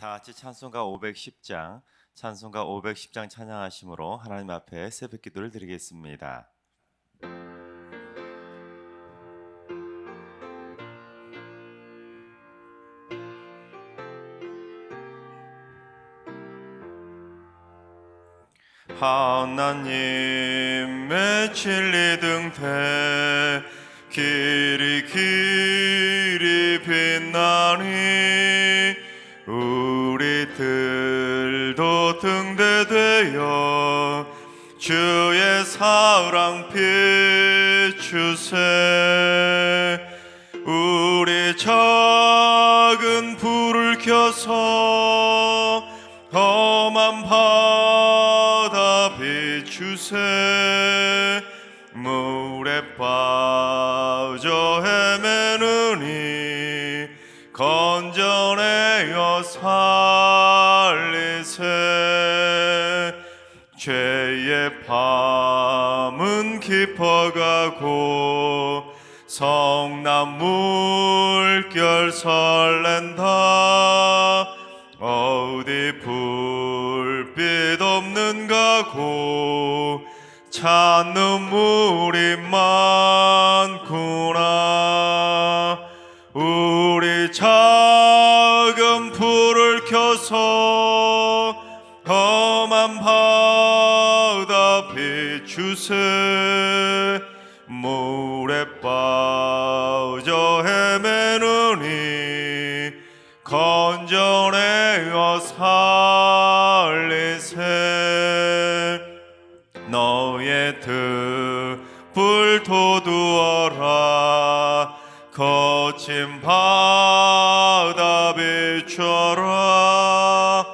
다 같이 찬송가 510장, 찬송가 510장 찬양하심으로 하나님 앞에 새벽 기도를 드리겠습니다. 하나님의 진리 등대 길이 빛나니 우리들도 등대되어 주의 사랑 비추세. 우리 작은 불을 켜서 험한 바다 비추세. 물에 빠져 헤매느니 건져내어 살리세. 죄의 밤은 깊어가고 성남 물결 설렌다. 어디 불빛 없는 가고 찬 눈물이 많구나. 우리 작은 불을 켜서 험한 바다 비추세. 물에 빠져 헤매느니 건져내어 살리세. 너의 등불 돋우어라. 거친 바다 비춰라.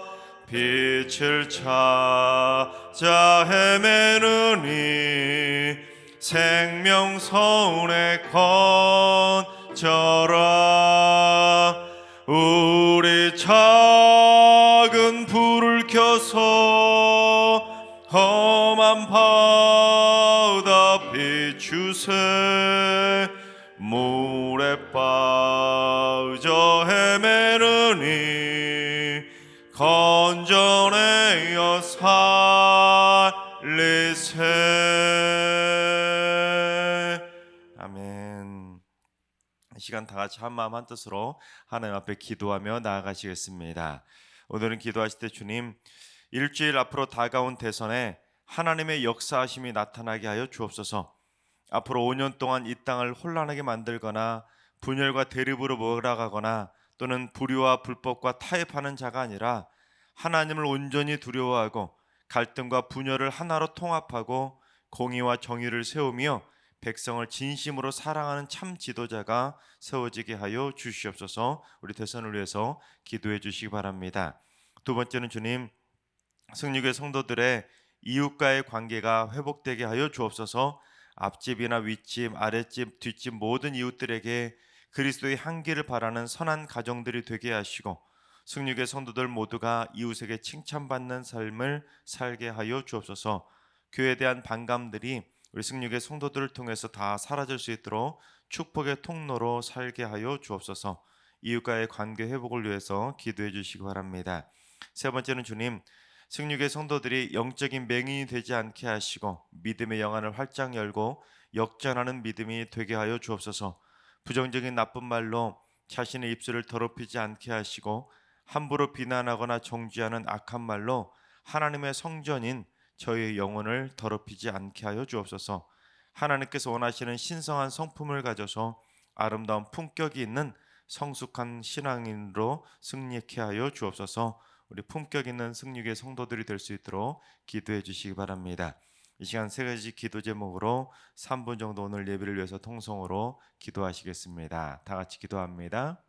빛을 찾아 헤매느니 생명선에 건져라. 우리 작은 불을 켜서 험한 바다 비추세. 물에 빠져 헤매느니 건져내어 살리세. 아멘. 이 시간 다 같이 한 마음 한 뜻으로 하나님 앞에 기도하며 나아가시겠습니다. 오늘은 기도하실 때 주님, 일주일 앞으로 다가온 대선에 하나님의 역사하심이 나타나게 하여 주옵소서. 앞으로 5년 동안 이 땅을 혼란하게 만들거나 분열과 대립으로 몰아가거나 또는 불의와 불법과 타협하는 자가 아니라 하나님을 온전히 두려워하고 갈등과 분열을 하나로 통합하고 공의와 정의를 세우며 백성을 진심으로 사랑하는 참 지도자가 세워지게 하여 주시옵소서. 우리 대선을 위해서 기도해 주시기 바랍니다. 두 번째는 주님, 승리교회 성도들의 이웃과의 관계가 회복되게 하여 주옵소서. 앞집이나 윗집, 아랫집, 뒷집 모든 이웃들에게 그리스도의 향기를 바라는 선한 가정들이 되게 하시고 승리교회 성도들 모두가 이웃에게 칭찬받는 삶을 살게 하여 주옵소서. 교회에 대한 반감들이 우리 승리교회 성도들을 통해서 다 사라질 수 있도록 축복의 통로로 살게 하여 주옵소서. 이웃과의 관계 회복을 위해서 기도해 주시기 바랍니다. 세 번째는 주님, 승리교회 성도들이 영적인 맹인이 되지 않게 하시고 믿음의 영안을 활짝 열고 역전하는 믿음이 되게 하여 주옵소서. 부정적인 나쁜 말로 자신의 입술을 더럽히지 않게 하시고 함부로 비난하거나 정죄하는 악한 말로 하나님의 성전인 저희의 영혼을 더럽히지 않게 하여 주옵소서. 하나님께서 원하시는 신성한 성품을 가져서 아름다운 품격이 있는 성숙한 신앙인으로 승리케 하여 주옵소서. 우리 품격 있는 승리교회 성도들이 될 수 있도록 기도해 주시기 바랍니다. 이 시간 세 가지 기도 제목으로 3분 정도 오늘 예배를 위해서 통성으로 기도하시겠습니다. 다 같이 기도합니다.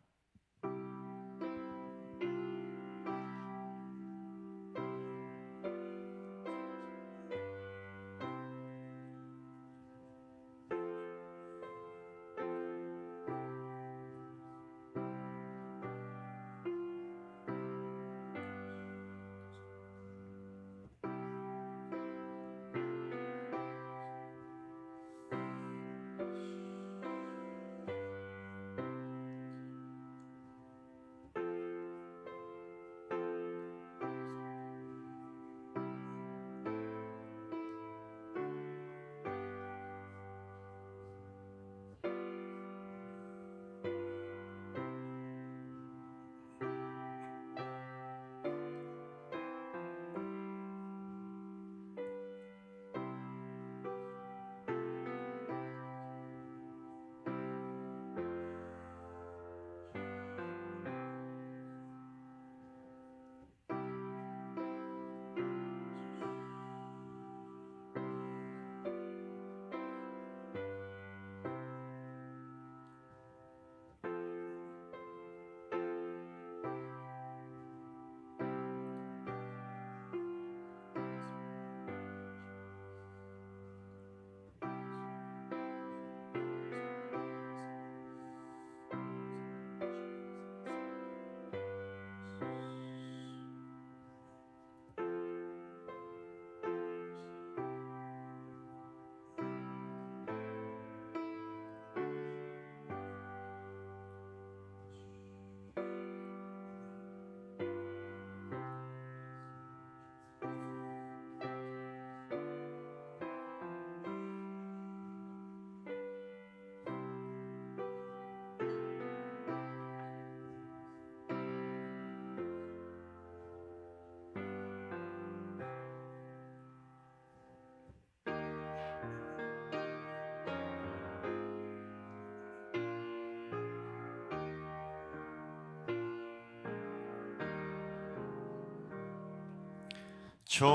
좋으신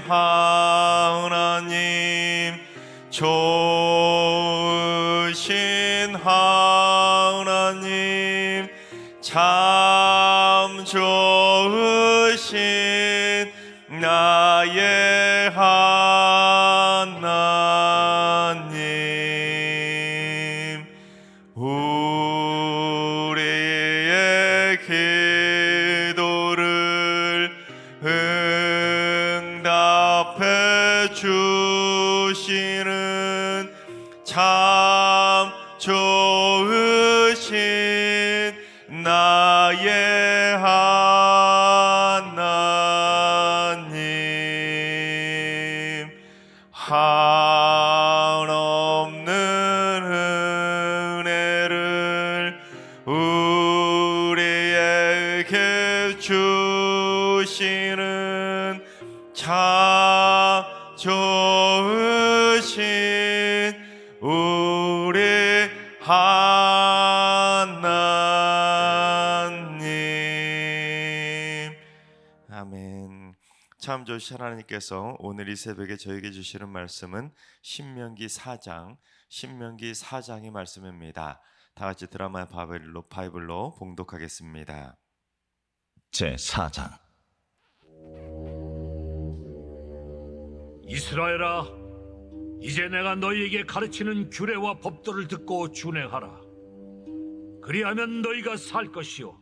하나님, 좋으신 하나님, 참 좋으신 나의 하나님, 우리의 기도를 응답해 주시는 참 좋으신 나의 하나님, 한없는 은혜를 우리에게 주시는 참 좋으신 우리 하나님. 아멘. 참 좋으신 하나님께서 오늘 이 새벽에 저에게 주시는 말씀은 신명기 4장의 말씀입니다. 다 같이 드라마 바이블로 봉독하겠습니다. 제4장. 이스라엘아, 이제 내가 너희에게 가르치는 규례와 법도를 듣고 준행하라. 그리하면 너희가 살 것이요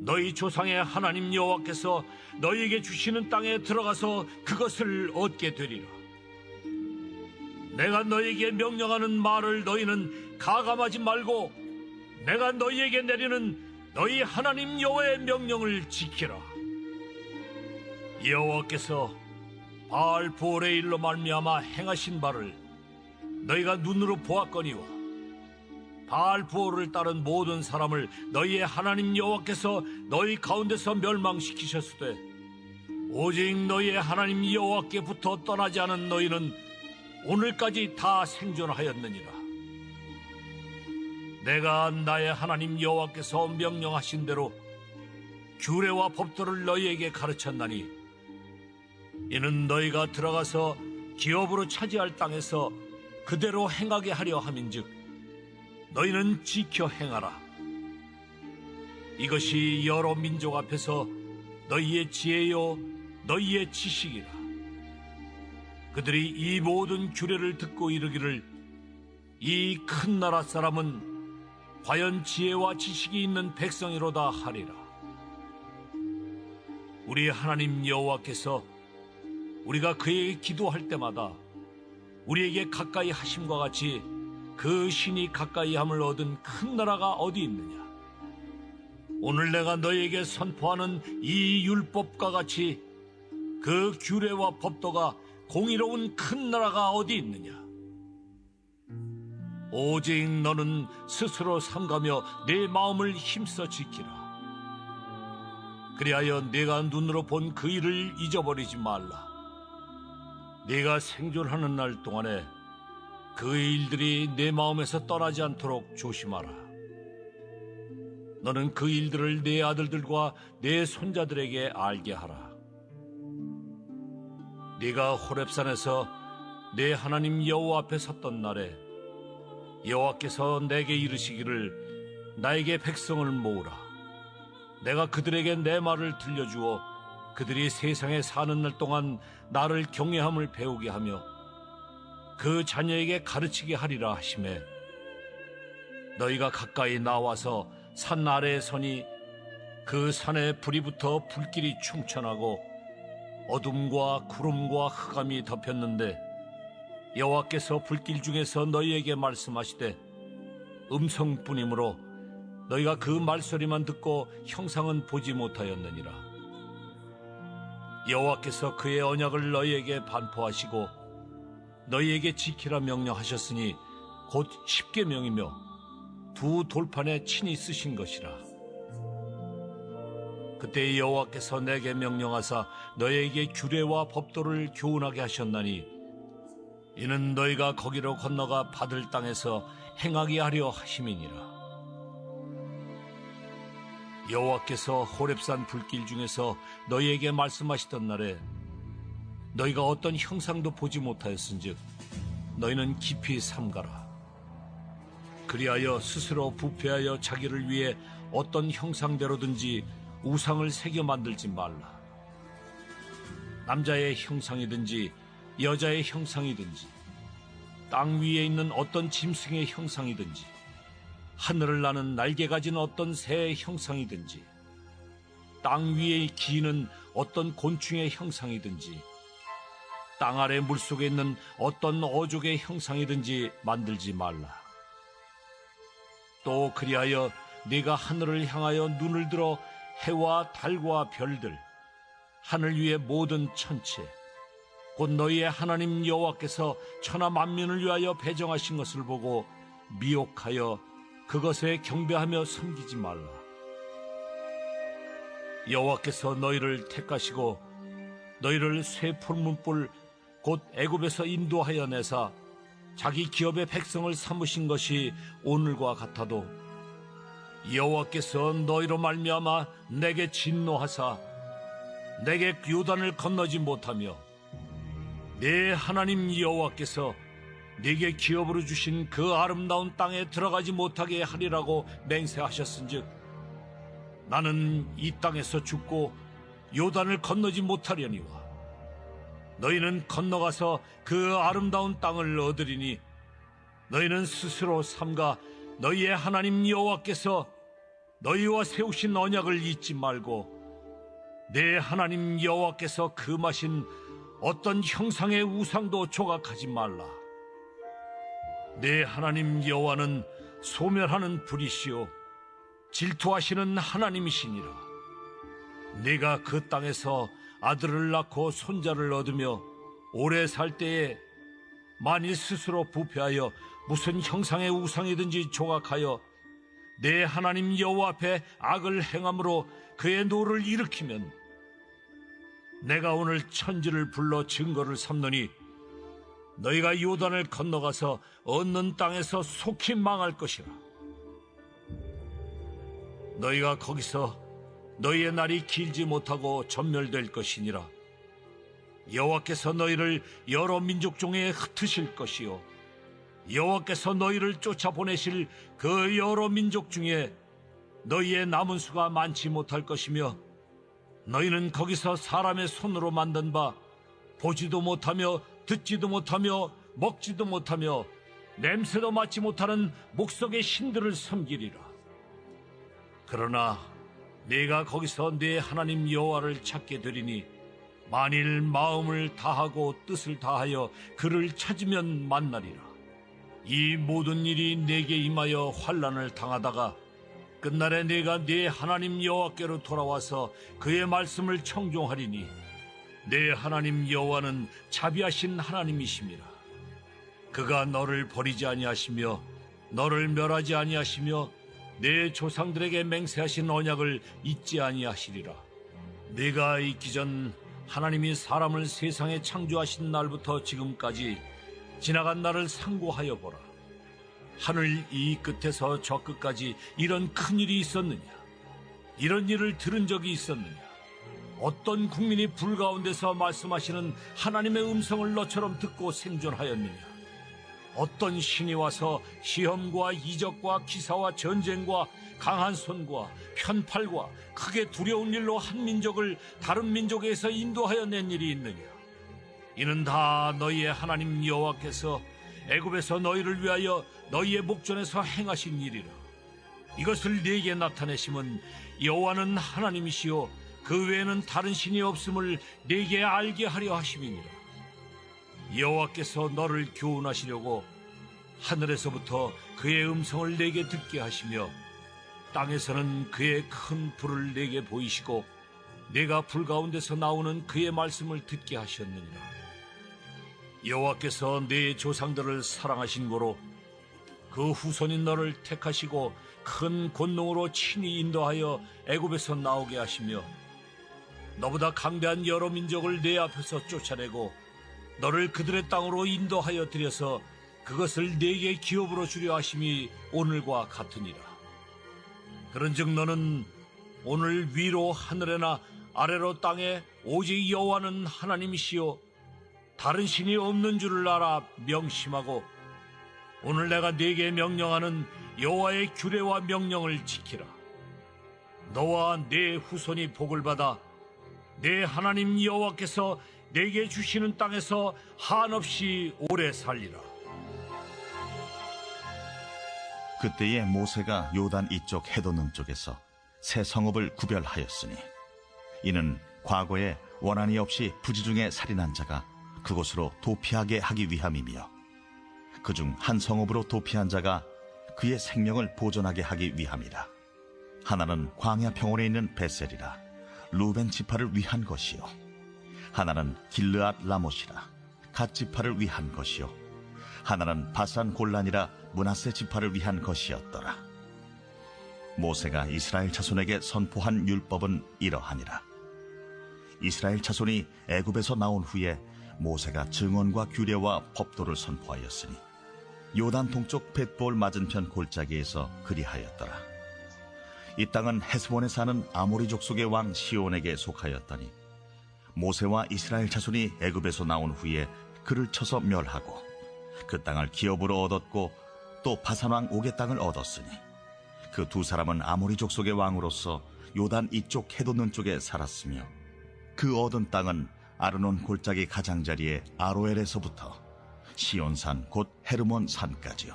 너희 조상의 하나님 여호와께서 너희에게 주시는 땅에 들어가서 그것을 얻게 되리라. 내가 너희에게 명령하는 말을 너희는 가감하지 말고 내가 너희에게 내리는 너희 하나님 여호와의 명령을 지키라. 여호와께서 바알 부올의 일로 말미암아 행하신 바를 너희가 눈으로 보았거니와 바알 부올을 따른 모든 사람을 너희의 하나님 여호와께서 너희 가운데서 멸망시키셨으되 오직 너희의 하나님 여호와께부터 떠나지 않은 너희는 오늘까지 다 생존하였느니라. 내가 나의 하나님 여호와께서 명령하신 대로 규례와 법도를 너희에게 가르쳤나니 이는 너희가 들어가서 기업으로 차지할 땅에서 그대로 행하게 하려 함인즉 너희는 지켜 행하라. 이것이 여러 민족 앞에서 너희의 지혜요 너희의 지식이라. 그들이 이 모든 규례를 듣고 이르기를 이 큰 나라 사람은 과연 지혜와 지식이 있는 백성이로다 하리라. 우리 하나님 여호와께서 우리가 그에게 기도할 때마다 우리에게 가까이 하심과 같이 그 신이 가까이함을 얻은 큰 나라가 어디 있느냐? 오늘 내가 너희에게 선포하는 이 율법과 같이 그 규례와 법도가 공의로운 큰 나라가 어디 있느냐? 오직 너는 스스로 삼가며 내 마음을 힘써 지키라. 그리하여 내가 눈으로 본 그 일을 잊어버리지 말라. 네가 생존하는 날 동안에 그 일들이 내 마음에서 떠나지 않도록 조심하라. 너는 그 일들을 내 아들들과 내 손자들에게 알게 하라. 네가 호렙산에서 내 하나님 여호와 앞에 섰던 날에 여호와께서 내게 이르시기를 나에게 백성을 모으라. 내가 그들에게 내 말을 들려주어 그들이 세상에 사는 날 동안 나를 경외함을 배우게 하며 그 자녀에게 가르치게 하리라 하시매 너희가 가까이 나와서 산 아래에 서니 그 산에 불이 붙어 불길이 충천하고 어둠과 구름과 흑암이 덮였는데 여호와께서 불길 중에서 너희에게 말씀하시되 음성뿐이므로 너희가 그 말소리만 듣고 형상은 보지 못하였느니라. 여호와께서 그의 언약을 너희에게 반포하시고 너희에게 지키라 명령하셨으니 곧 십계명이며 두 돌판에 친히 쓰신 것이라. 그때 여호와께서 내게 명령하사 너희에게 규례와 법도를 교훈하게 하셨나니 이는 너희가 거기로 건너가 받을 땅에서 행하게 하려 하심이니라. 여호와께서 호렙산 불길 중에서 너희에게 말씀하시던 날에 너희가 어떤 형상도 보지 못하였은즉 너희는 깊이 삼가라. 그리하여 스스로 부패하여 자기를 위해 어떤 형상대로든지 우상을 새겨 만들지 말라. 남자의 형상이든지 여자의 형상이든지 땅 위에 있는 어떤 짐승의 형상이든지 하늘을 나는 날개 가진 어떤 새의 형상이든지 땅 위에 기는 어떤 곤충의 형상이든지 땅 아래 물속에 있는 어떤 어족의 형상이든지 만들지 말라. 또 그리하여 네가 하늘을 향하여 눈을 들어 해와 달과 별들, 하늘 위의 모든 천체, 곧 너희의 하나님 여호와께서 천하 만민을 위하여 배정하신 것을 보고 미혹하여 그것에 경배하며 섬기지 말라. 여호와께서 너희를 택하시고 너희를 쇠 풀문불 곧 애굽에서 인도하여 내사 자기 기업의 백성을 삼으신 것이 오늘과 같아도 여호와께서 너희로 말미암아 내게 진노하사 내게 요단을 건너지 못하며 내 하나님 여호와께서 네게 기업으로 주신 그 아름다운 땅에 들어가지 못하게 하리라고 맹세하셨은즉 나는 이 땅에서 죽고 요단을 건너지 못하려니와 너희는 건너가서 그 아름다운 땅을 얻으리니 너희는 스스로 삼가 너희의 하나님 여호와께서 너희와 세우신 언약을 잊지 말고 내 하나님 여호와께서 금하신 어떤 형상의 우상도 조각하지 말라. 내 하나님 여호와는 소멸하는 불이시요 질투하시는 하나님이시니라. 네가 그 땅에서 아들을 낳고 손자를 얻으며 오래 살 때에 만일 스스로 부패하여 무슨 형상의 우상이든지 조각하여 내 하나님 여호와 앞에 악을 행함으로 그의 노를 일으키면 내가 오늘 천지를 불러 증거를 삼노니 너희가 요단을 건너가서 얻는 땅에서 속히 망할 것이라. 너희가 거기서 너희의 날이 길지 못하고 전멸될 것이니라. 여호와께서 너희를 여러 민족 중에 흩으실 것이요 여호와께서 너희를 쫓아보내실 그 여러 민족 중에 너희의 남은 수가 많지 못할 것이며 너희는 거기서 사람의 손으로 만든 바 보지도 못하며 듣지도 못하며 먹지도 못하며 냄새도 맡지 못하는 목석의 신들을 섬기리라. 그러나 네가 거기서 네 하나님 여호와를 찾게 되리니 만일 마음을 다하고 뜻을 다하여 그를 찾으면 만나리라. 이 모든 일이 네게 임하여 환난을 당하다가 끝날에 네가 네 하나님 여호와께로 돌아와서 그의 말씀을 청종하리니 네 하나님 여호와는 자비하신 하나님이심이라. 그가 너를 버리지 아니하시며 너를 멸하지 아니하시며 내 조상들에게 맹세하신 언약을 잊지 아니하시리라. 네가 있기 전 하나님이 사람을 세상에 창조하신 날부터 지금까지 지나간 날을 상고하여 보라. 하늘 이 끝에서 저 끝까지 이런 큰 일이 있었느냐? 이런 일을 들은 적이 있었느냐? 어떤 국민이 불 가운데서 말씀하시는 하나님의 음성을 너처럼 듣고 생존하였느냐? 어떤 신이 와서 시험과 이적과 기사와 전쟁과 강한 손과 편팔과 크게 두려운 일로 한 민족을 다른 민족에서 인도하여 낸 일이 있느냐? 이는 다 너희의 하나님 여호와께서 애굽에서 너희를 위하여 너희의 목전에서 행하신 일이라. 이것을 네게 나타내심은 여호와는 하나님이시요 그 외에는 다른 신이 없음을 네게 알게 하려 하심이니라. 여호와께서 너를 교훈하시려고 하늘에서부터 그의 음성을 네게 듣게 하시며 땅에서는 그의 큰 불을 네게 보이시고 네가 불 가운데서 나오는 그의 말씀을 듣게 하셨느니라. 여호와께서 네 조상들을 사랑하신 고로 그 후손인 너를 택하시고 큰 권능으로 친히 인도하여 애굽에서 나오게 하시며 너보다 강대한 여러 민족을 네 앞에서 쫓아내고 너를 그들의 땅으로 인도하여 들여서 그것을 네게 기업으로 주려 하심이 오늘과 같으니라. 그런즉 너는 오늘 위로 하늘에나 아래로 땅에 오직 여호와는 하나님이시요 다른 신이 없는 줄을 알아 명심하고 오늘 내가 네게 명령하는 여호와의 규례와 명령을 지키라. 너와 네 후손이 복을 받아 내 하나님 여호와께서 내게 주시는 땅에서 한없이 오래 살리라. 그때에 모세가 요단 이쪽 해도 남쪽에서 세 성읍을 구별하였으니 이는 과거에 원한이 없이 부지 중에 살인한 자가 그곳으로 도피하게 하기 위함이며 그중 한 성읍으로 도피한 자가 그의 생명을 보존하게 하기 위함이라. 하나는 광야 평원에 있는 베셀이라 루벤 지파를 위한 것이요 하나는 길르앗 라못이라 갓 지파를 위한 것이요 하나는 바산 골란이라 므낫세 지파를 위한 것이었더라. 모세가 이스라엘 자손에게 선포한 율법은 이러하니라. 이스라엘 자손이 애굽에서 나온 후에 모세가 증언과 규례와 법도를 선포하였으니 요단 동쪽 벳볼 맞은편 골짜기에서 그리하였더라. 이 땅은 헤스본에 사는 아모리 족속의 왕 시온에게 속하였더니 모세와 이스라엘 자손이 애굽에서 나온 후에 그를 쳐서 멸하고 그 땅을 기업으로 얻었고 또 바산 왕 옥의 땅을 얻었으니 그 두 사람은 아모리 족속의 왕으로서 요단 이쪽 해돋는 쪽에 살았으며 그 얻은 땅은 아르논 골짜기 가장자리에 아로엘에서부터 시온산 곧 헤르몬 산까지요.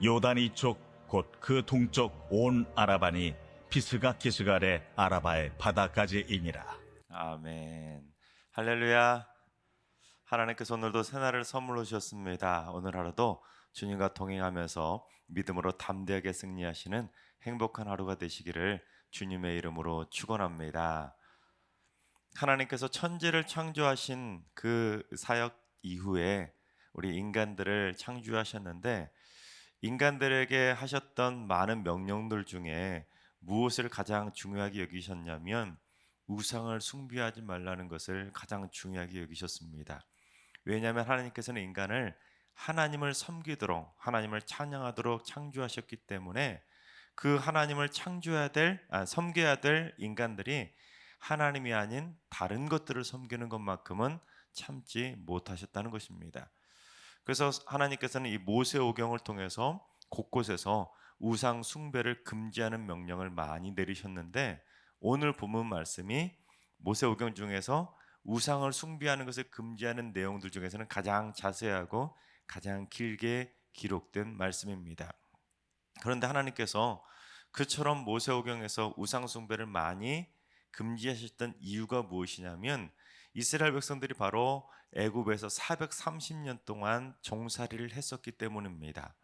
요단 이쪽 곧 그 동쪽 온 아라바니 피스가 기스갈의 아라바의 바다까지이니라. 아멘. 할렐루야. 하나님께서 오늘도 새날을 선물로 주셨습니다. 오늘 하루도 주님과 동행하면서 믿음으로 담대하게 승리하시는 행복한 하루가 되시기를 주님의 이름으로 축원합니다. 하나님께서 천지를 창조하신 그 사역 이후에 우리 인간들을 창조하셨는데 인간들에게 하셨던 많은 명령들 중에 무엇을 가장 중요하게 여기셨냐면 우상을 숭배하지 말라는 것을 가장 중요하게 여기셨습니다. 왜냐하면 하나님께서는 인간을 하나님을 섬기도록 하나님을 찬양하도록 창조하셨기 때문에 그 하나님을 섬겨야 될 인간들이 하나님이 아닌 다른 것들을 섬기는 것만큼은 참지 못하셨다는 것입니다. 그래서 하나님께서는 이 모세오경을 통해서 곳곳에서 우상 숭배를 금지하는 명령을 많이 내리셨는데 오늘 본문 말씀이 모세오경 중에서 우상을 숭배하는 것을 금지하는 내용들 중에서는 가장 자세하고 가장 길게 기록된 말씀입니다. 그런데 하나님께서 그처럼 모세오경에서 우상 숭배를 많이 금지하셨던 이유가 무엇이냐면 이스라엘 백성들이 바로 애굽에서 430년 동안 종살이를 했었기 때문입니다.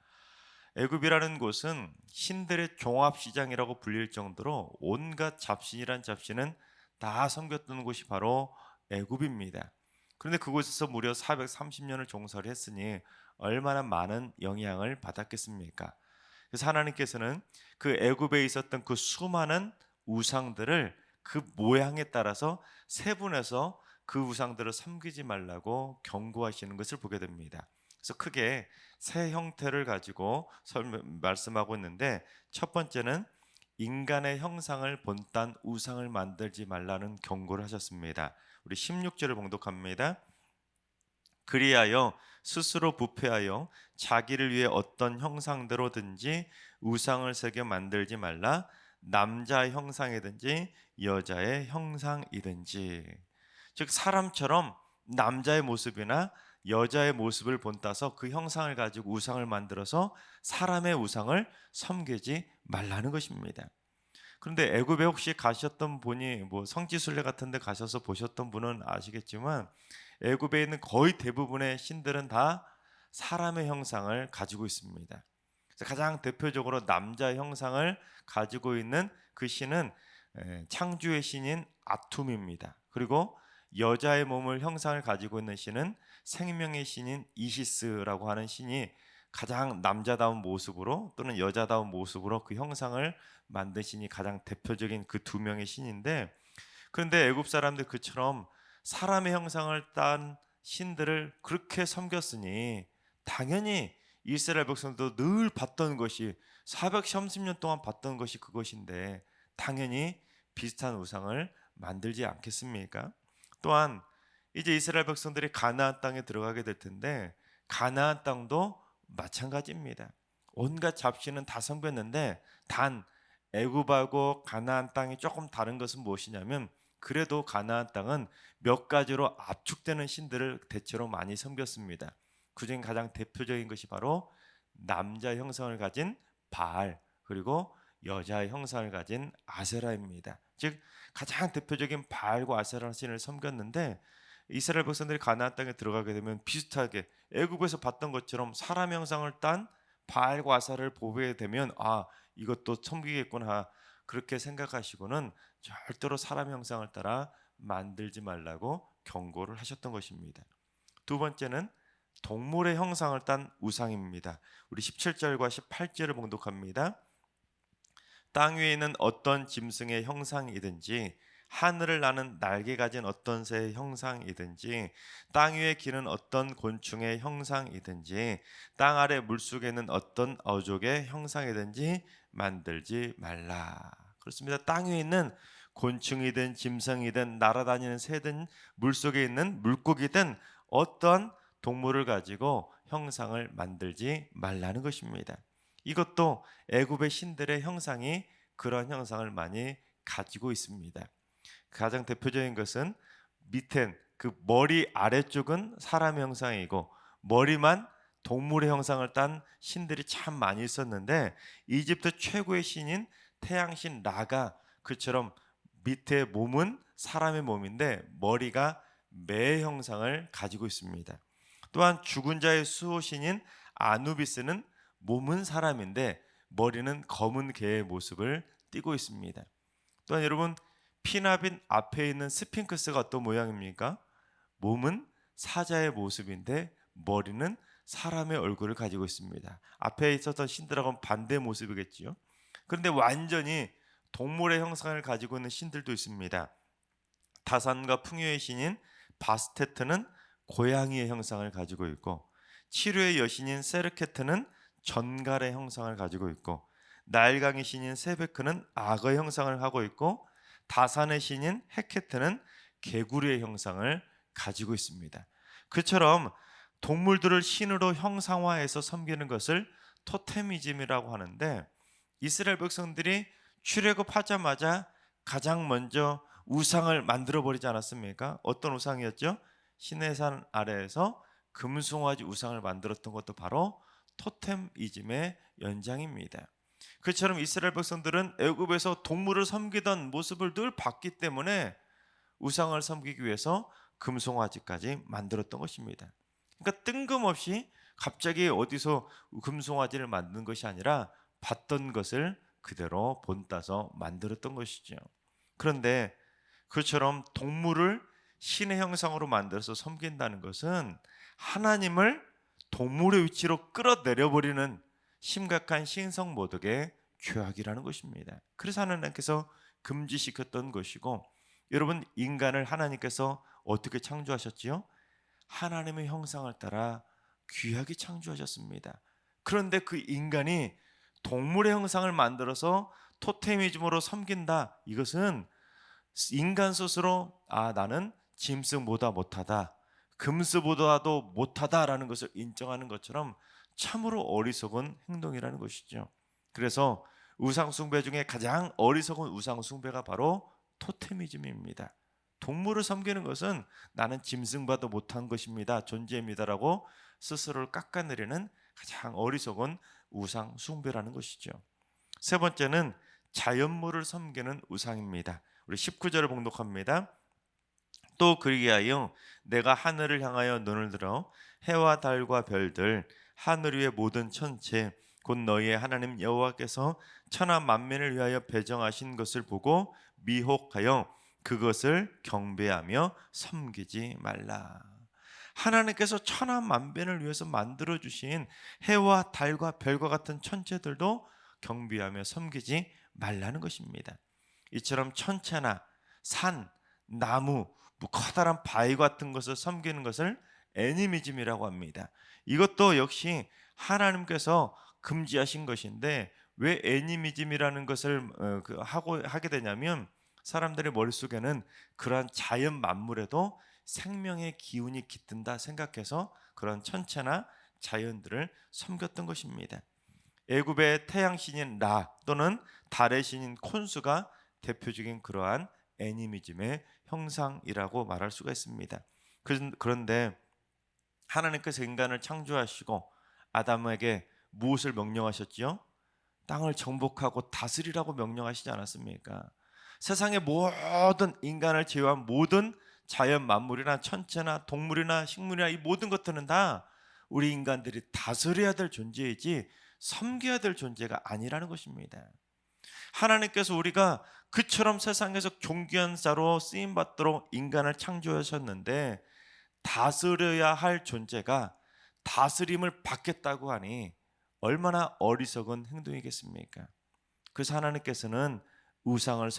애굽이라는 곳은 신들의 종합시장이라고 불릴 정도로 온갖 잡신이란 잡신은 다 섬겼던 곳이 바로 애굽입니다. 그런데 그곳에서 무려 430년을 종살이 했으니 얼마나 많은 영향을 받았겠습니까? 그래서 하나님께서는 그 애굽에 있었던 그 수많은 우상들을 그 모양에 따라서 세분해서 그 우상들을 섬기지 말라고 경고하시는 것을 보게 됩니다. 그래서 크게 세 형태를 가지고 말씀하고 있는데 첫 번째는 인간의 형상을 본딴 우상을 만들지 말라는 경고를 하셨습니다. 우리 16절을 봉독합니다. 그리하여 스스로 부패하여 자기를 위해 어떤 형상대로든지 우상을 새겨 만들지 말라. 남자의 형상이든지 여자의 형상이든지, 즉 사람처럼 남자의 모습이나 여자의 모습을 본따서 그 형상을 가지고 우상을 만들어서 사람의 우상을 섬기지 말라는 것입니다. 그런데 애굽에 혹시 가셨던 분이 성지순례 같은 데 가셔서 보셨던 분은 아시겠지만 애굽에 있는 거의 대부분의 신들은 다 사람의 형상을 가지고 있습니다. 그래서 가장 대표적으로 남자의 형상을 가지고 있는 그 신은 창조의 신인 아툼입니다. 그리고 여자의 몸을 형상을 가지고 있는 신은 생명의 신인 이시스라고 하는 신이 가장 남자다운 모습으로 또는 여자다운 모습으로 그 형상을 만든 신이 가장 대표적인 그 두 명의 신인데, 그런데 애굽 사람들 그처럼 사람의 형상을 딴 신들을 그렇게 섬겼으니 당연히 이스라엘 백성도 늘 봤던 것이 430년 동안 봤던 것이 그것인데 당연히 비슷한 우상을 만들지 않겠습니까? 또한 이제 이스라엘 백성들이 가나안 땅에 들어가게 될 텐데 가나안 땅도 마찬가지입니다. 온갖 잡신은 다 섬겼는데 단 애굽하고 가나안 땅이 조금 다른 것은 무엇이냐면 그래도 가나안 땅은 몇 가지로 압축되는 신들을 대체로 많이 섬겼습니다. 그중 가장 대표적인 것이 바로 남자 형상을 가진 바알 그리고 여자 형상을 가진 아세라입니다. 즉 가장 대표적인 바알과 아세라 신을 섬겼는데 이스라엘 백성들이 가나안 땅에 들어가게 되면 비슷하게 애굽에서 봤던 것처럼 사람 형상을 딴 바알과 아세라를 보게 되면 아 이것도 섬기겠구나 그렇게 생각하시고는 절대로 사람 형상을 따라 만들지 말라고 경고를 하셨던 것입니다. 두 번째는 동물의 형상을 딴 우상입니다. 우리 17절과 18절을 봉독합니다. 땅 위에 있는 어떤 짐승의 형상이든지 하늘을 나는 날개 가진 어떤 새의 형상이든지 땅 위에 기는 어떤 곤충의 형상이든지 땅 아래 물속에 있는 어떤 어족의 형상이든지 만들지 말라. 그렇습니다. 땅 위에 있는 곤충이든 짐승이든 날아다니는 새든 물속에 있는 물고기든 어떤 동물을 가지고 형상을 만들지 말라는 것입니다. 이것도 애굽의 신들의 형상이 그런 형상을 많이 가지고 있습니다. 가장 대표적인 것은 밑엔 그 머리 아래쪽은 사람 형상이고 머리만 동물의 형상을 딴 신들이 참 많이 있었는데 이집트 최고의 신인 태양신 라가 그처럼 밑에 몸은 사람의 몸인데 머리가 매 형상을 가지고 있습니다. 또한 죽은 자의 수호신인 아누비스는 몸은 사람인데 머리는 검은 개의 모습을 띠고 있습니다. 또한 여러분 피나빈 앞에 있는 스핑크스가 어떤 모양입니까? 몸은 사자의 모습인데 머리는 사람의 얼굴을 가지고 있습니다. 앞에 있었던 신들하고는 반대 모습이겠지요. 그런데 완전히 동물의 형상을 가지고 있는 신들도 있습니다. 다산과 풍요의 신인 바스테트는 고양이의 형상을 가지고 있고 치료의 여신인 세르케트는 전갈의 형상을 가지고 있고 나일강의 신인 세베크는 악어의 형상을 하고 있고 다산의 신인 헤케트는 개구리의 형상을 가지고 있습니다. 그처럼 동물들을 신으로 형상화해서 섬기는 것을 토테미즘이라고 하는데 이스라엘 백성들이 출애굽하자마자 가장 먼저 우상을 만들어 버리지 않았습니까? 어떤 우상이었죠? 시내산 아래에서 금송아지 우상을 만들었던 것도 바로 토템이즘의 연장입니다. 그처럼 이스라엘 백성들은 애굽에서 동물을 섬기던 모습을 늘 봤기 때문에 우상을 섬기기 위해서 금송아지까지 만들었던 것입니다. 그러니까 뜬금없이 갑자기 어디서 금송아지를 만든 것이 아니라 봤던 것을 그대로 본따서 만들었던 것이죠. 그런데 그처럼 동물을 신의 형상으로 만들어서 섬긴다는 것은 하나님을 동물의 위치로 끌어내려버리는 심각한 신성 모독의 죄악이라는 것입니다. 그래서 하나님께서 금지시켰던 것이고 여러분 인간을 하나님께서 어떻게 창조하셨지요? 하나님의 형상을 따라 귀하게 창조하셨습니다. 그런데 그 인간이 동물의 형상을 만들어서 토테미즘으로 섬긴다. 이것은 인간 스스로 나는 짐승보다 못하다. 금스보다도 못하다라는 것을 인정하는 것처럼 참으로 어리석은 행동이라는 것이죠. 그래서 우상 숭배 중에 가장 어리석은 우상 숭배가 바로 토테미즘입니다. 동물을 섬기는 것은 나는 짐승보다 못한 것입니다. 존재입니다라고 스스로를 깎아내리는 가장 어리석은 우상 숭배라는 것이죠. 세 번째는 자연물을 섬기는 우상입니다. 우리 19절을 봉독합니다. 또 그리하여 내가 하늘을 향하여 눈을 들어 해와 달과 별들 하늘 위의 모든 천체 곧 너희의 하나님 여호와께서 천하 만민을 위하여 배정하신 것을 보고 미혹하여 그것을 경배하며 섬기지 말라. 하나님께서 천하 만민을 위해서 만들어 주신 해와 달과 별과 같은 천체들도 경배하며 섬기지 말라는 것입니다. 이처럼 천체나 산, 나무, 커다란 바위 같은 것을 섬기는 것을 애니미즘이라고 합니다. 이것도 역시 하나님께서 금지하신 것인데 왜 애니미즘이라는 것을 하게 되냐면 사람들의 머릿속에는 그러한 자연 만물에도 생명의 기운이 깃든다 생각해서 그런 천체나 자연들을 섬겼던 것입니다. 애굽의 태양 신인 라 또는 달의 신인 콘수가 대표적인 그러한 애니미즘의 형상이라고 말할 수가 있습니다. 그런데 하나님께서 인간을 창조하시고 아담에게 무엇을 명령하셨지요? 땅을 정복하고 다스리라고 명령하시지 않았습니까? 세상의 모든 인간을 제외한 모든 자연 만물이나 천체나 동물이나 식물이나 이 모든 것들은 다 우리 인간들이 다스려야 될 존재이지 섬겨야 될 존재가 아니라는 것입니다. 하나님께서 우리가 그처럼 세상에서 존귀한 자로 쓰임 받도록 인간을 창조하셨는데 다스려야 할 존재가 다스림을 받겠다고 하니 얼마나 어리석은 행동이겠습니까? 그래서 하나님께서는 우상을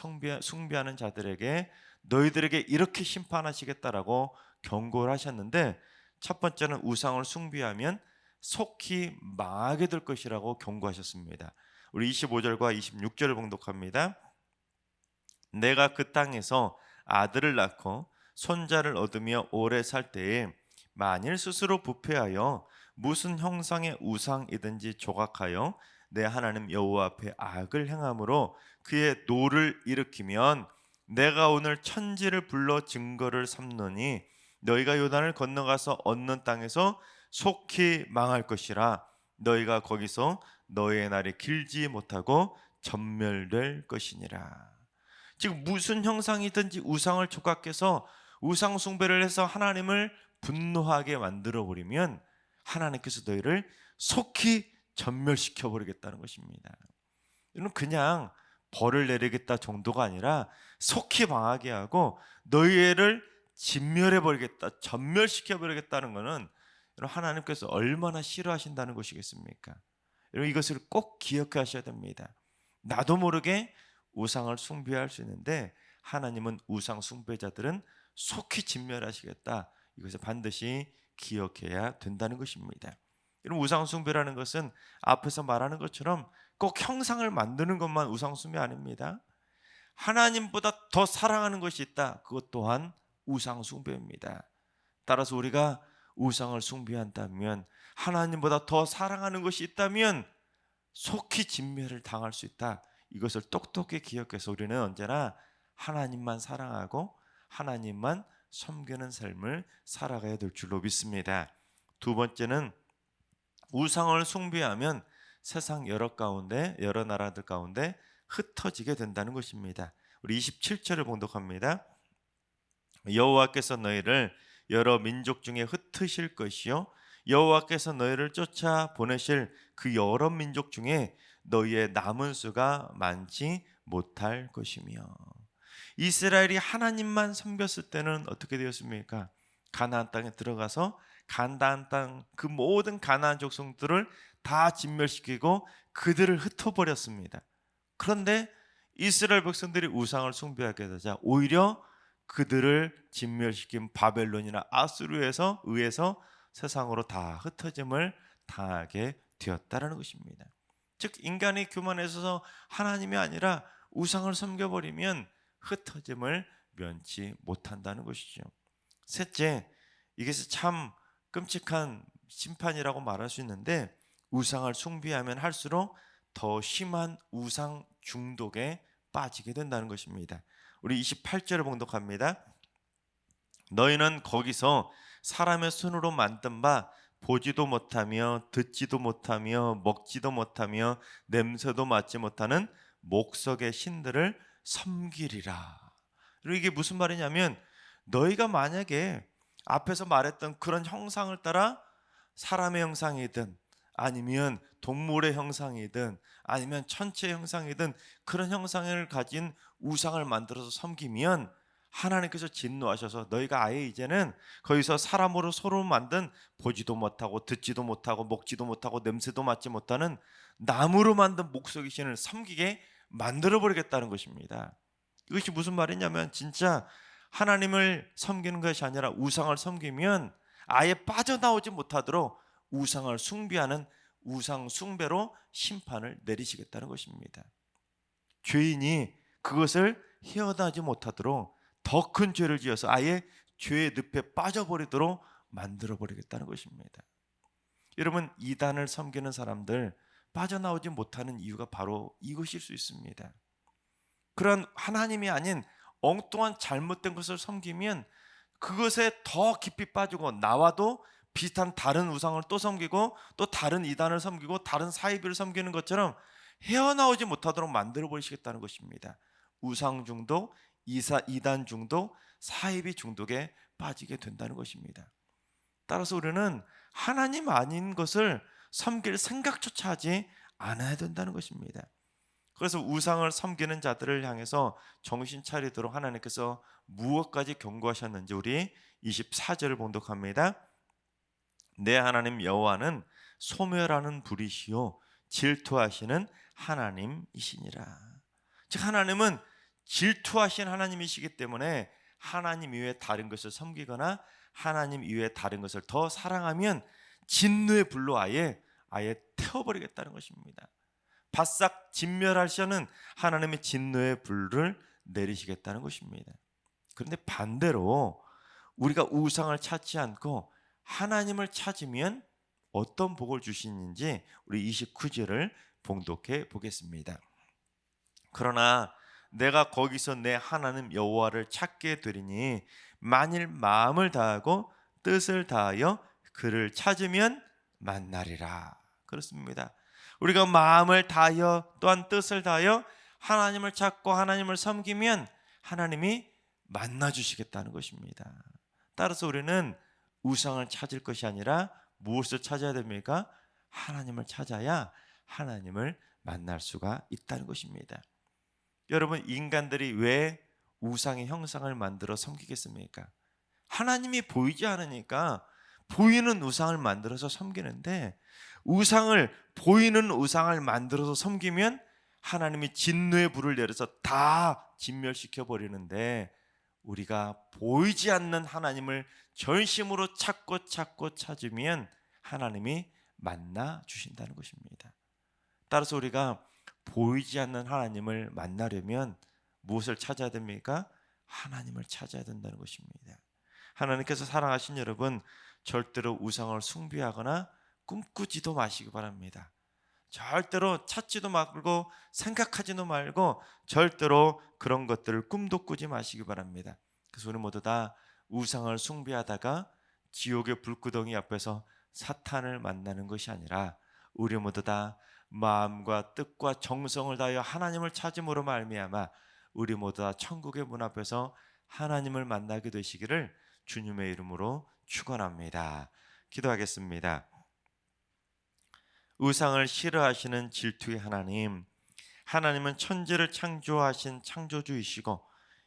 숭배하는 자들에게 너희들에게 이렇게 심판하시겠다라고 경고를 하셨는데, 첫 번째는 우상을 숭배하면 속히 망하게 될 것이라고 경고하셨습니다. 우리 25절과 26절을 봉독합니다. 내가 그 땅에서 아들을 낳고 손자를 얻으며 오래 살 때에 만일 스스로 부패하여 무슨 형상의 우상이든지 조각하여 내 하나님 여호와 앞에 악을 행함으로 그의 노를 일으키면 내가 오늘 천지를 불러 증거를 삼노니 너희가 요단을 건너가서 얻는 땅에서 속히 망할 것이라. 너희가 거기서 너희의 날이 길지 못하고 전멸될 것이니라. 지금 무슨 형상이든지 우상을 조각해서 우상 숭배를 해서 하나님을 분노하게 만들어 버리면 하나님께서 너희를 속히 전멸시켜 버리겠다는 것입니다. 이는 그냥 벌을 내리겠다 정도가 아니라 속히 망하게 하고 너희를 진멸해 버리겠다, 전멸시켜 버리겠다는 것은 하나님께서 얼마나 싫어하신다는 것이겠습니까? 여러분, 이것을 꼭 기억하셔야 됩니다. 나도 모르게 우상을 숭배할 수 있는데 하나님은 우상 숭배자들은 속히 진멸하시겠다. 이것을 반드시 기억해야 된다는 것입니다. 이런 우상 숭배라는 것은 앞에서 말하는 것처럼 꼭 형상을 만드는 것만 우상 숭배 아닙니다. 하나님보다 더 사랑하는 것이 있다. 그것 또한 우상 숭배입니다. 따라서 우리가 우상을 숭배한다면, 하나님보다 더 사랑하는 것이 있다면 속히 진멸을 당할 수 있다. 이것을 똑똑히 기억해서 우리는 언제나 하나님만 사랑하고 하나님만 섬기는 삶을 살아가야 될 줄로 믿습니다. 두 번째는 우상을 숭배하면 세상 여러 나라들 가운데 흩어지게 된다는 것입니다. 우리 27절을 봉독합니다. 여호와께서 너희를 여러 민족 중에 흩으실 것이요 여호와께서 너희를 쫓아 보내실 그 여러 민족 중에 너희의 남은 수가 많지 못할 것이며. 이스라엘이 하나님만 섬겼을 때는 어떻게 되었습니까? 가나안 땅에 들어가서 가나안 땅 그 모든 가나안 족속들을 다 진멸시키고 그들을 흩어버렸습니다. 그런데 이스라엘 백성들이 우상을 숭배하게 되자 오히려 그들을 진멸시킨 바벨론이나 아수르에서 의해서 세상으로 다 흩어짐을 당하게 되었다라는 것입니다. 즉 인간의 교만에 있어서 하나님이 아니라 우상을 섬겨버리면 흩어짐을 면치 못한다는 것이죠. 셋째, 이것이 참 끔찍한 심판이라고 말할 수 있는데, 우상을 숭배하면 할수록 더 심한 우상 중독에 빠지게 된다는 것입니다. 우리 28절을 봉독합니다. 너희는 거기서 사람의 손으로 만든 바 보지도 못하며 듣지도 못하며 먹지도 못하며 냄새도 맡지 못하는 목석의 신들을 섬기리라. 그리고 이게 무슨 말이냐면, 너희가 만약에 앞에서 말했던 그런 형상을 따라 사람의 형상이든 아니면 동물의 형상이든 아니면 천체의 형상이든 그런 형상을 가진 우상을 만들어서 섬기면 하나님께서 진노하셔서 너희가 아예 이제는 거기서 사람으로 서로 만든 보지도 못하고 듣지도 못하고 먹지도 못하고 냄새도 맡지 못하는 나무로 만든 목석의 신을 섬기게 만들어버리겠다는 것입니다. 이것이 무슨 말이냐면, 진짜 하나님을 섬기는 것이 아니라 우상을 섬기면 아예 빠져나오지 못하도록 우상을 숭배하는 우상 숭배로 심판을 내리시겠다는 것입니다. 죄인이 그것을 헤어나지 못하도록 더 큰 죄를 지어서 아예 죄의 늪에 빠져버리도록 만들어버리겠다는 것입니다. 여러분, 이단을 섬기는 사람들 빠져나오지 못하는 이유가 바로 이것일 수 있습니다. 그런 하나님이 아닌 엉뚱한 잘못된 것을 섬기면 그것에 더 깊이 빠지고, 나와도 비슷한 다른 우상을 또 섬기고 또 다른 이단을 섬기고 다른 사이비를 섬기는 것처럼 헤어나오지 못하도록 만들어 버리시겠다는 것입니다. 우상 중독, 이단 중독, 사이비 중독에 빠지게 된다는 것입니다. 따라서 우리는 하나님 아닌 것을 섬길 생각조차 하지 않아야 된다는 것입니다. 그래서 우상을 섬기는 자들을 향해서 정신 차리도록 하나님께서 무엇까지 경고하셨는지 우리 24절을 봉독합니다. 내 하나님 여호와는 소멸하는 불이시요 질투하시는 하나님이시니라. 즉 하나님은 질투하신 하나님이시기 때문에 하나님 이외에 다른 것을 섬기거나 하나님 이외에 다른 것을 더 사랑하면 진노의 불로 아예 태워버리겠다는 것입니다. 바싹 진멸하시는 하나님의 진노의 불을 내리시겠다는 것입니다. 그런데 반대로 우리가 우상을 찾지 않고 하나님을 찾으면 어떤 복을 주시는지 우리 29절을 봉독해 보겠습니다. 그러나 내가 거기서 내 하나님 여호와를 찾게 되리니 만일 마음을 다하고 뜻을 다하여 그를 찾으면 만나리라. 그렇습니다. 우리가 마음을 다하여 또한 뜻을 다하여 하나님을 찾고 하나님을 섬기면 하나님이 만나 주시겠다는 것입니다. 따라서 우리는 우상을 찾을 것이 아니라 무엇을 찾아야 됩니까? 하나님을 찾아야 하나님을 만날 수가 있다는 것입니다. 여러분, 인간들이 왜 우상의 형상을 만들어 섬기겠습니까? 하나님이 보이지 않으니까 보이는 우상을 만들어서 섬기는데, 보이는 우상을 만들어서 섬기면 하나님이 진노의 불을 내려서 다 진멸시켜 버리는데, 우리가 보이지 않는 하나님을 전심으로 찾고 찾으면 하나님이 만나 주신다는 것입니다. 따라서 우리가 보이지 않는 하나님을 만나려면 무엇을 찾아야 됩니까? 하나님을 찾아야 된다는 것입니다. 하나님께서 사랑하신 여러분, 절대로 우상을 숭배하거나 꿈꾸지도 마시기 바랍니다. 절대로 찾지도 말고 생각하지도 말고 절대로 그런 것들을 꿈도 꾸지 마시기 바랍니다. 그래서 우리 모두 다 우상을 숭배하다가 지옥의 불구덩이 앞에서 사탄을 만나는 것이 아니라 우리 모두 다 마음과 뜻과 정성을 다하여 하나님을 찾음으로 말미암아 우리 모두 다 천국의 문 앞에서 하나님을 만나게 되시기를 주님의 이름으로 축원합니다. 기도하겠습니다. 우상을 싫어하시는 질투의 하나님, 하나님은 천지를 창조하신 창조주이시고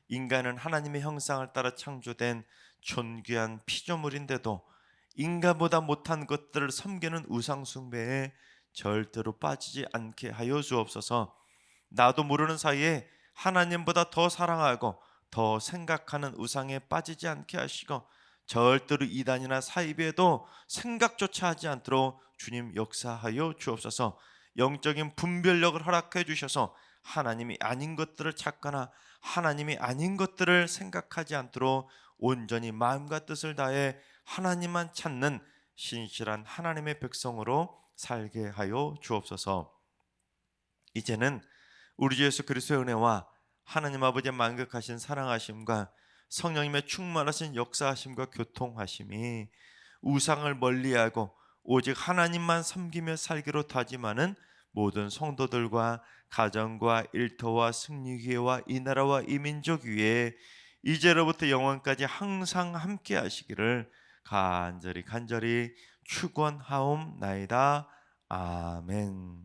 인간은 하나님의 형상을 따라 창조된 존귀한 피조물인데도 인간보다 못한 것들을 섬기는 우상 숭배에 절대로 빠지지 않게 하여 주옵소서. 나도 모르는 사이에 하나님보다 더 사랑하고 더 생각하는 우상에 빠지지 않게 하시고 절대로 이단이나 사이비에도 생각조차 하지 않도록 주님 역사하여 주옵소서. 영적인 분별력을 허락해 주셔서 하나님이 아닌 것들을 찾거나 하나님이 아닌 것들을 생각하지 않도록 온전히 마음과 뜻을 다해 하나님만 찾는 신실한 하나님의 백성으로 살게 하여 주옵소서. 이제는 우리 주 예수 그리스도의 은혜와 하나님 아버지의 만극하신 사랑하심과 성령님의 충만하신 역사하심과 교통하심이 우상을 멀리하고 오직 하나님만 섬기며 살기로 다짐하는 모든 성도들과 가정과 일터와 승리기회와 이 나라와 이 민족 위에 이제로부터 영원까지 항상 함께 하시기를 간절히 축원하옵나이다. 아멘.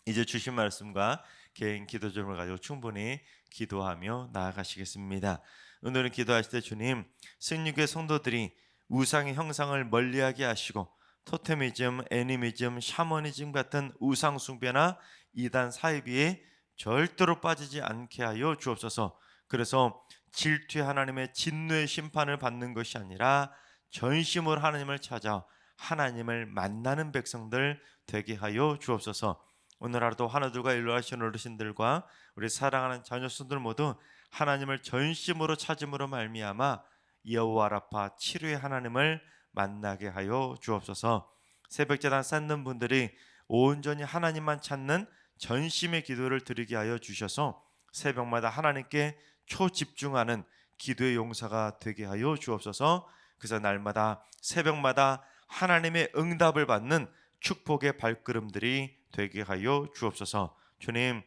이제 주신 말씀과 개인 기도 제목을 가지고 충분히 기도하며 나아가시겠습니다. 오늘은 기도하실 때 주님, 승리교회 성도들이 우상의 형상을 멀리하게 하시고 토테미즘, 애니미즘, 샤머니즘 같은 우상 숭배나 이단 사이비에 절대로 빠지지 않게 하여 주옵소서. 그래서 질투의 하나님의 진노의 심판을 받는 것이 아니라 전심으로 하나님을 찾아 하나님을 만나는 백성들 되게 하여 주옵소서. 오늘 하루도 하늘들과 일러하시는 어르신들과 우리 사랑하는 자녀 수들 모두 하나님을 전심으로 찾음으로 말미암아 여호와 라파 치료의 하나님을 만나게 하여 주옵소서. 새벽제단 쌓는 분들이 온전히 하나님만 찾는 전심의 기도를 드리게 하여 주셔서 새벽마다 하나님께 초집중하는 기도의 용사가 되게 하여 주옵소서. 그래서 날마다 새벽마다 하나님의 응답을 받는 축복의 발걸음들이 되게 하여 주옵소서. 주님,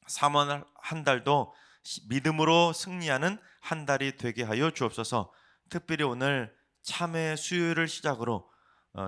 3월 한 달도 믿음으로 승리하는 한 달이 되게 하여 주옵소서. 특별히 오늘 참회 수요일을 시작으로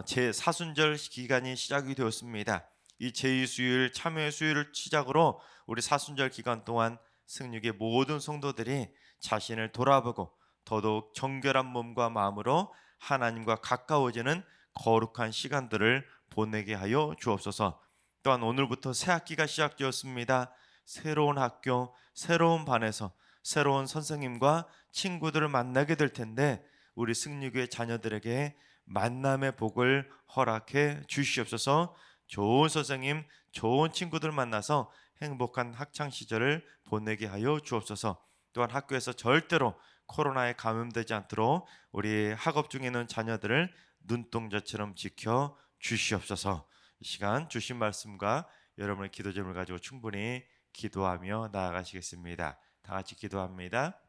제 사순절 기간이 시작이 되었습니다. 이 제2수요일 참회 수요일을 시작으로 우리 사순절 기간 동안 승육의 모든 성도들이 자신을 돌아보고 더더욱 정결한 몸과 마음으로 하나님과 가까워지는 거룩한 시간들을 보내게 하여 주옵소서. 또한 오늘부터 새 학기가 시작되었습니다. 새로운 학교, 새로운 반에서 새로운 선생님과 친구들을 만나게 될 텐데 우리 승리교회 자녀들에게 만남의 복을 허락해 주시옵소서. 좋은 선생님, 좋은 친구들 만나서 행복한 학창 시절을 보내게 하여 주옵소서. 또한 학교에서 절대로 코로나에 감염되지 않도록 우리 학업 중에 있는 자녀들을 눈동자처럼 지켜 주시옵소서. 이 시간 주신 말씀과 여러분의 기도 제목을 가지고 충분히 기도하며 나아가시겠습니다. 다 같이 기도합니다.